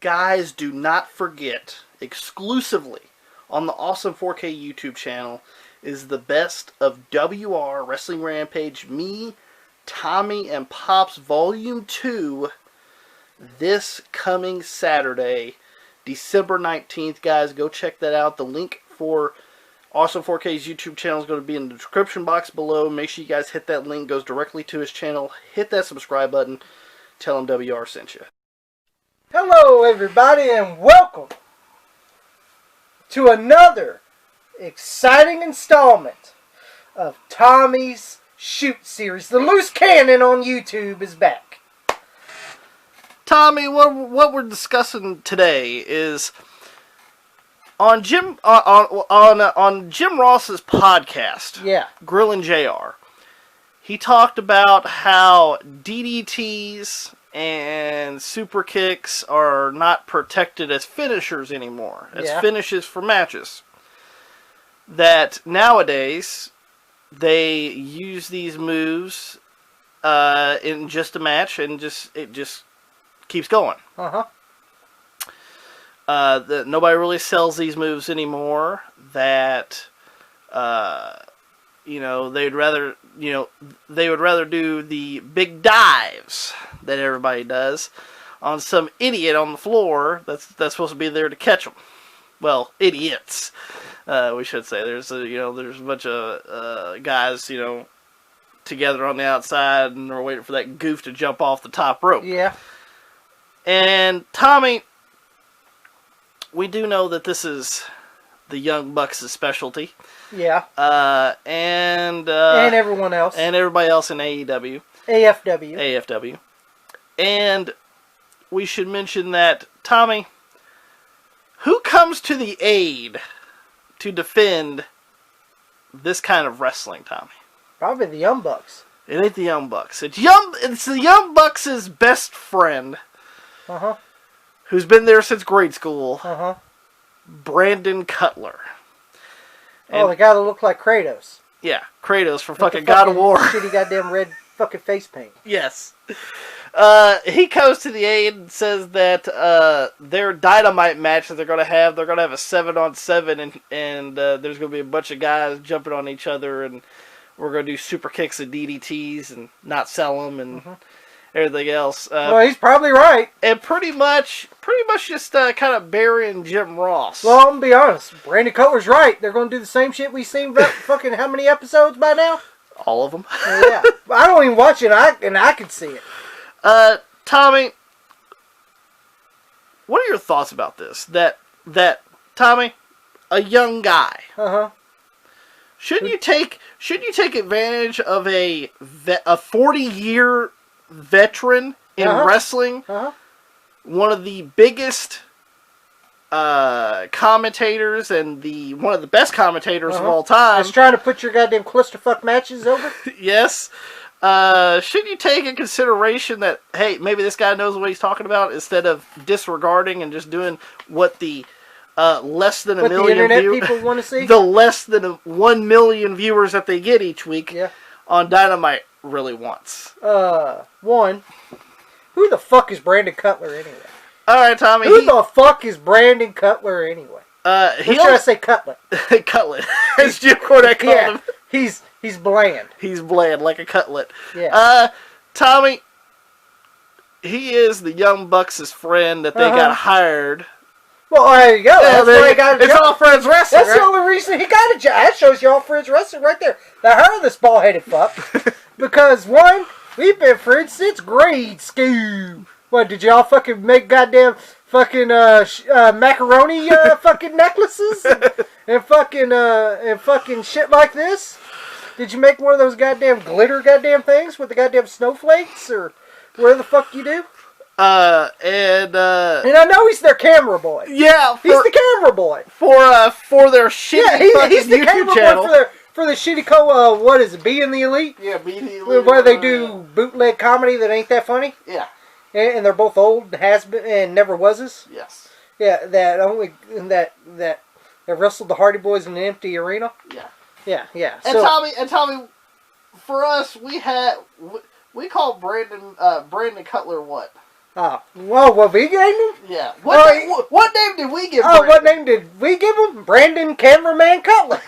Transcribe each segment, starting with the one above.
Guys, do not forget, exclusively on the Awesome 4K YouTube channel is the best of WR Wrestling Rampage, me, Tommy, and Pops Volume 2 this coming Saturday, December 19th. Guys, go check that out. The link for Awesome 4K's YouTube channel is going to be in the description box below. Make sure you guys hit that link. It goes directly to his channel. Hit that subscribe button. Tell him WR sent you. Hello, everybody, and welcome to another exciting installment of Tommy's Shoot Series. The Loose Cannon on YouTube is back. Tommy, what we're discussing today is on Jim on Jim Ross's podcast. Yeah. Grillin' JR. He talked about how DDTs and super kicks are not protected as finishers anymore, as finishes for matches. That nowadays they use these moves in just a match, and it just keeps going. That nobody really sells these moves anymore. That they would rather do the big dives that everybody does on some idiot on the floor that's supposed to be there to catch them. Well, idiots, we should say. There's a bunch of guys together on the outside, and they're waiting for that goof to jump off the top rope. Yeah. And Tommy, we do know that this is the Young Bucks' specialty. Yeah. And everyone else. And everybody else in AEW. AFW. And we should mention that, Tommy, who comes to the aid to defend this kind of wrestling, Tommy? Probably the Young Bucks. It ain't the Young Bucks. It's the Young Bucks' best friend. Who's been there since grade school. Brandon Cutler. And, the guy that looked like Kratos. Yeah, Kratos from fucking God of War. Shitty goddamn red fucking face paint. Yes. He goes to the aid and says that their Dynamite match that they're going to have a 7-on-7, and there's going to be a bunch of guys jumping on each other, and we're going to do super kicks and DDTs and not sell them and everything else. Well, he's probably right. And pretty much just kind of burying Jim Ross. Well, I'm going to be honest. Brandon Cutler's right. They're going to do the same shit we've seen fucking how many episodes by now? All of them. Yeah. I don't even watch it, and I can see it. Tommy, what are your thoughts about this? That Tommy, a young guy. Shouldn't you take advantage of a 40-year veteran in wrestling? One of the biggest commentators and one of the best commentators of all time. Just trying to put your goddamn clusterfuck matches over? Yes. Shouldn't you take in consideration that, hey, maybe this guy knows what he's talking about, instead of disregarding and just doing what the less than a million the internet people want to see? The less than 1 million viewers that they get each week on Dynamite really wants? One, who the fuck is Brandon Cutler anyway? Alright, Tommy. Who the fuck is Brandon Cutler anyway? Or should I say Cutlet? Cutlet. As Jim Cornette called him. He's bland. He's bland, like a cutlet. Yeah. Tommy, he is the Young Bucks' friend that they got hired. Well, there you go. That's why he got a job. It's All Friends Wrestling. That's the only reason he got a job. That shows you All Friends Wrestling right there. Now, hire this bald-headed fuck. Because, one, we've been friends since grade school. What, did y'all fucking make goddamn fucking macaroni fucking necklaces? And fucking shit like this? Did you make one of those goddamn glitter goddamn things with the goddamn snowflakes? Or whatever the fuck you do? And I know he's their camera boy. Yeah, he's the camera boy for their shitty fucking he's the YouTube camera channel. Boy for the shitty what is it? Being the Elite? Yeah, Being the Elite. Where they do bootleg comedy that ain't that funny. Yeah, and they're both old, has been, and never wases. Yes. Yeah, that wrestled the Hardy Boys in an empty arena. Yeah. Yeah. And Tommy, for us, we call Brandon Cutler what? Well, what we gave him? Yeah. What name did we give Brandon? What name did we give him? Brandon Cameraman Cutler.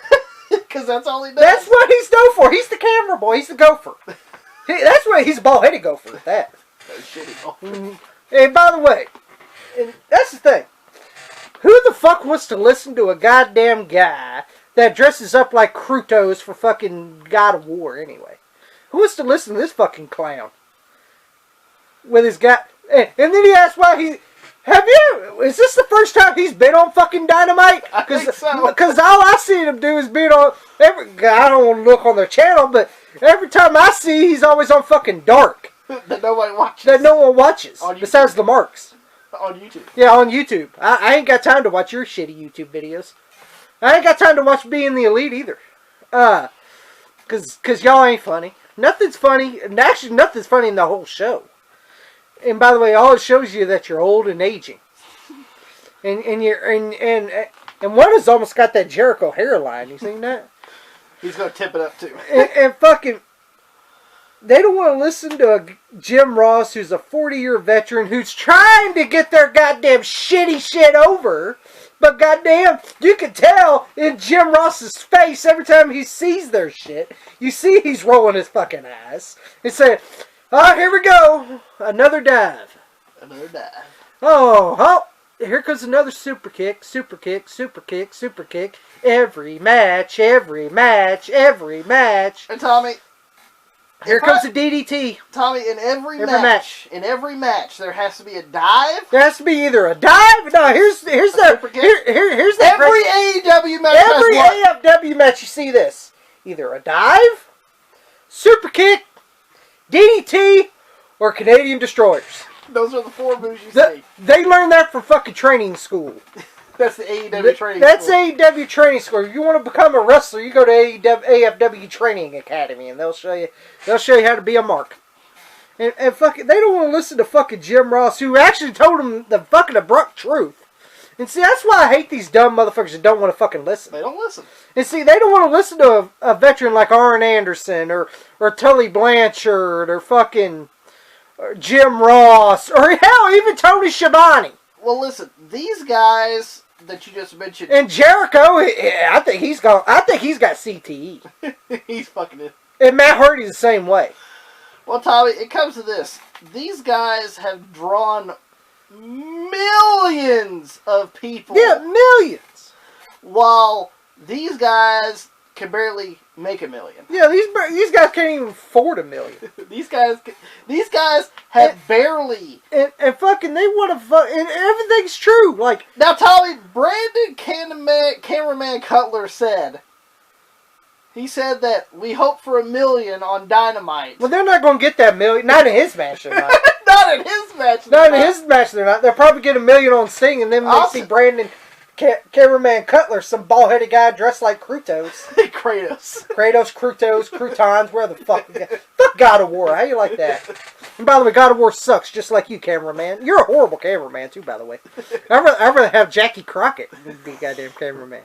Because that's all he does. That's what he's known for. He's the camera boy. He's the gopher. That's what he's a bald-headed gopher at that. Shitty gopher. And by the way, and that's the thing. Who the fuck wants to listen to a goddamn guy that dresses up like Krutos for fucking God of War anyway? Who wants to listen to this fucking clown? With his guy... And then he asked why he... Is this the first time he's been on fucking Dynamite? I think so. Because all I see him do is being on... I don't want to look on their channel, but every time I see, he's always on fucking Dark. That nobody watches. That no one watches. Besides the Marks. On YouTube. Yeah, on YouTube. I ain't got time to watch your shitty YouTube videos. I ain't got time to watch Being the Elite either. Cause y'all ain't funny. Nothing's funny. And actually, nothing's funny in the whole show. And by the way, all it shows you that you're old and aging. And one has almost got that Jericho hairline. You seen that? He's gonna tip it up too. and fucking, they don't want to listen to a Jim Ross who's a 40-year veteran who's trying to get their goddamn shitty shit over. But goddamn, you can tell in Jim Ross's face every time he sees their shit. You see he's rolling his fucking eyes. He's saying, "Oh, here we go. Another dive. Another dive. Oh, here comes another super kick, super kick, super kick, super kick. Every match, every match, every match." And Tommy, here comes a DDT. Tommy, in every match, there has to be a dive. There has to be either a dive. No, here's the here's that. Every AEW match. Every AEW match, you see this: either a dive, super kick, DDT, or Canadian Destroyers. Those are the four moves you see. They learned that from fucking training school. That's the AEW training That's school. AEW training school. If you want to become a wrestler, you go to AFW Training Academy, and they'll show you how to be a mark. And fucking, they don't want to listen to fucking Jim Ross, who actually told them the fucking abrupt truth. And see, that's why I hate these dumb motherfuckers that don't want to fucking listen. They don't listen. And see, they don't want to listen to a veteran like Arn Anderson or Tully Blanchard or fucking Jim Ross or hell, even Tony Schiavone. Well, listen, these guys that you just mentioned, and Jericho, I think he's got CTE. He's fucking it. And Matt Hardy's the same way. Well, Tommy, it comes to this: these guys have drawn millions of people. Yeah, millions. While these guys can barely make $1 million. Yeah, these guys can't even afford $1 million. These guys have barely. And fucking they want to fuck, and everything's true. Like now, Tommy, Brandon Cameraman Cutler said. He said that we hope for $1 million on Dynamite. Well, they're not going to get that $1 million. Not in his match, they're not. Not in his match. Not in his match, they're not. They'll probably get $1 million on Sting, and then they see Brandon Cameraman Cutler, some bald-headed guy dressed like Krutos. Kratos, Croutons, where the fuck? Fuck God of War. How you like that? And by the way, God of War sucks, just like you, cameraman. You're a horrible cameraman, too, by the way. I'd rather have Jackie Crockett than be goddamn cameraman.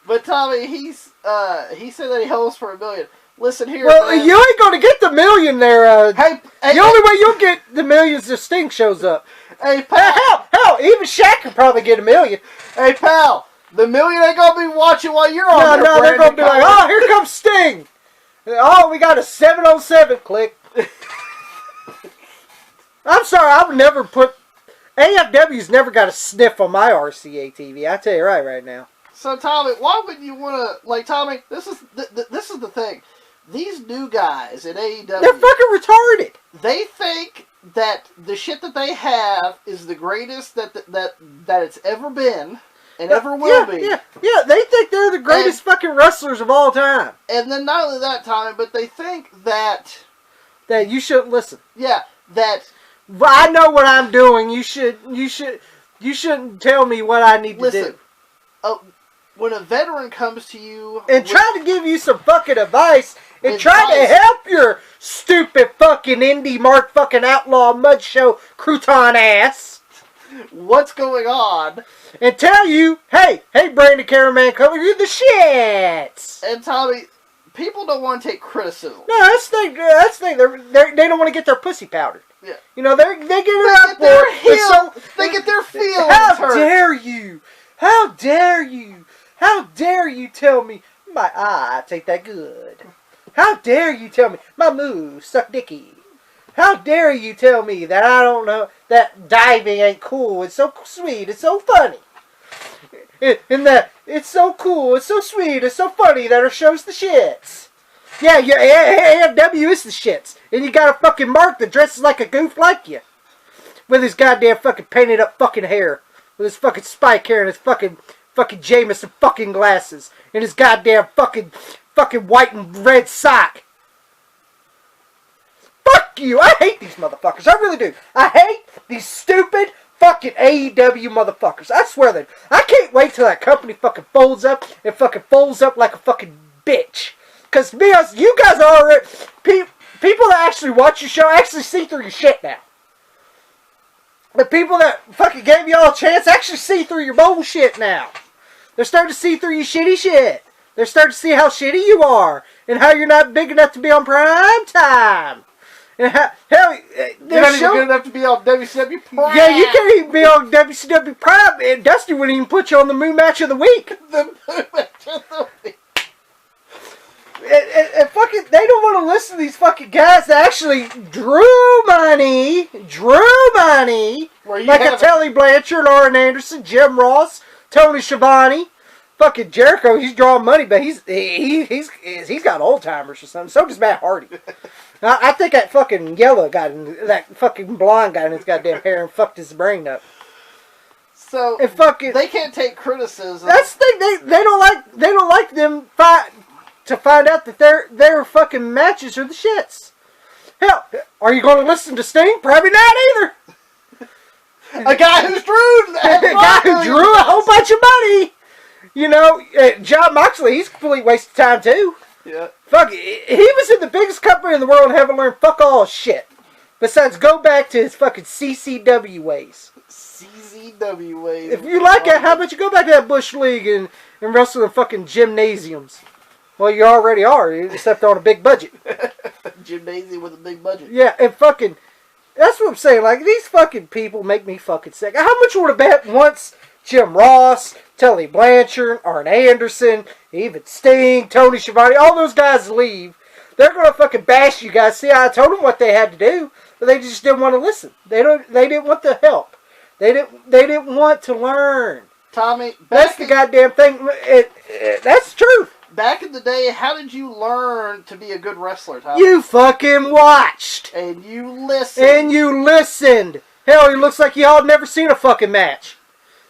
But Tommy, he said that he hopes for $1 million. Listen here, well, man. You ain't going to get the $1 million there. Hey, the only way you'll get the millions is if Sting shows up. Hey, pal. Hell, even Shaq could probably get $1 million. Hey, pal. The $1 million ain't going to be watching while you're on there. No, they're going to be like, oh, here comes Sting. Oh, we got a 7-on-7. Click. I'm sorry, I would never put... AFW's never got a sniff on my RCA TV. I tell you right now. So, Tommy, why would you want to... Like, Tommy, this is the thing. These new guys at AEW... They're fucking retarded. They think that the shit that they have is the greatest that it's ever been and ever will be. Yeah, they think they're the greatest fucking wrestlers of all time. And then not only that, Tommy, but they think that... That you shouldn't listen. Yeah, that... I know what I'm doing. You shouldn't tell me what I need to do. When a veteran comes to you... And try to give you some fucking advice... And try to help your stupid fucking indie mark fucking outlaw mud show crouton ass. What's going on? And tell you, hey Brandon Cameraman Cutler, you're the shit. And Tommy, people don't want to take criticism. No, that's the thing. They don't want to get their pussy powdered. Yeah. You know, they get it up their for it. They get their feelings How hurt. dare you? How dare you? How dare you tell me my eyes ain't that good? How dare you tell me my moves suck dicky? How dare you tell me that I don't know that diving ain't cool? It's so sweet. It's so funny. And that it's so cool. It's so sweet. It's so funny that it shows the shits. Yeah, AEW is the shits. And you got a fucking Mark that dresses like a goof like you. With his goddamn fucking painted up fucking hair. With his fucking spike hair and his fucking Jameson fucking glasses. And his goddamn fucking white and red sock. Fuck you. I hate these motherfuckers. I really do. I hate these stupid fucking AEW motherfuckers. I swear that. I can't wait till that company fucking folds up and fucking folds up like a fucking bitch. Because, to be honest, you guys are already... People that actually watch your show actually see through your shit now. The people that fucking gave y'all a chance actually see through your bullshit now. They're starting to see through your shitty shit. They're starting to see how shitty you are. And how you're not big enough to be on prime time. And hell, you're not even good enough to be on WCW Prime. Yeah, you can't even be on WCW Prime. And Dusty wouldn't even put you on the Moon Match of the Week. The Moon Match of the Week. And fucking, they don't want to listen to these fucking guys that actually drew money, like a Tully Blanchard, Lauren Anderson, Jim Ross, Tony Schiavone, fucking Jericho. He's drawing money, but he's got old timers or something. So does Matt Hardy. I think that fucking yellow got in, that fucking blonde got in his goddamn hair and fucked his brain up. So and fucking, they can't take criticism. That's the thing. They don't like them to find out that their fucking matches are the shits. Hell, are you going to listen to Sting? Probably not either. A guy who drew a whole bunch of money. You know, John Moxley, he's a complete waste of time too. Yeah. Fuck, he was in the biggest company in the world and haven't learned fuck all shit. Besides, go back to his fucking CCW ways. CZW ways. If you like it, how about you go back to that Bush League and wrestle in fucking gymnasiums? Well, you already are, except on a big budget. Gymnasium with a big budget. Yeah, and fucking, that's what I'm saying. Like, these fucking people make me fucking sick. How much would have bet once Jim Ross, Tully Blanchard, Arn Anderson, even Sting, Tony Schiavone, all those guys leave? They're gonna fucking bash you guys. See, I told them what they had to do, but they just didn't want to listen. They didn't want the help. They didn't want to learn. Tommy, that's the goddamn thing. That's the truth. Back in the day, how did you learn to be a good wrestler, Tommy? You fucking watched. And you listened. Hell, it looks like y'all never seen a fucking match.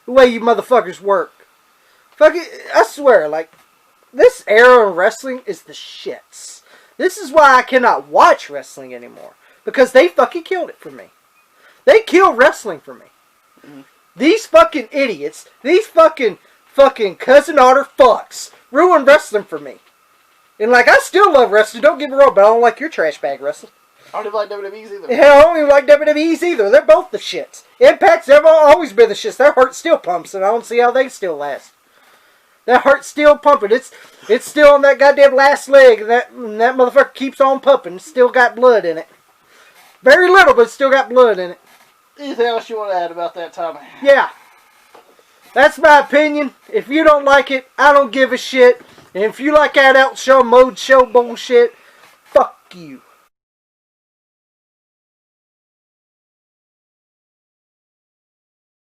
The way you motherfuckers work. Fucking, I swear, like, this era of wrestling is the shits. This is why I cannot watch wrestling anymore. Because they fucking killed it for me. They killed wrestling for me. Mm-hmm. These fucking idiots, these fucking cousin otter fucks, ruined wrestling for me. And like, I still love wrestling, don't get me wrong, but I don't like your trash bag wrestling. I don't even like WWE's either. Hell, I don't even like WWE's either. They're both the shits. Impact's always been the shits. Their heart still pumps, and I don't see how they still last. That heart's still pumping. It's still on that goddamn last leg, and that motherfucker keeps on pumping. It's still got blood in it. Very little, but it's still got blood in it. Anything else you want to add about that, Tommy? Yeah. That's my opinion. If you don't like it, I don't give a shit. And if you like that out show mode show bullshit, fuck you.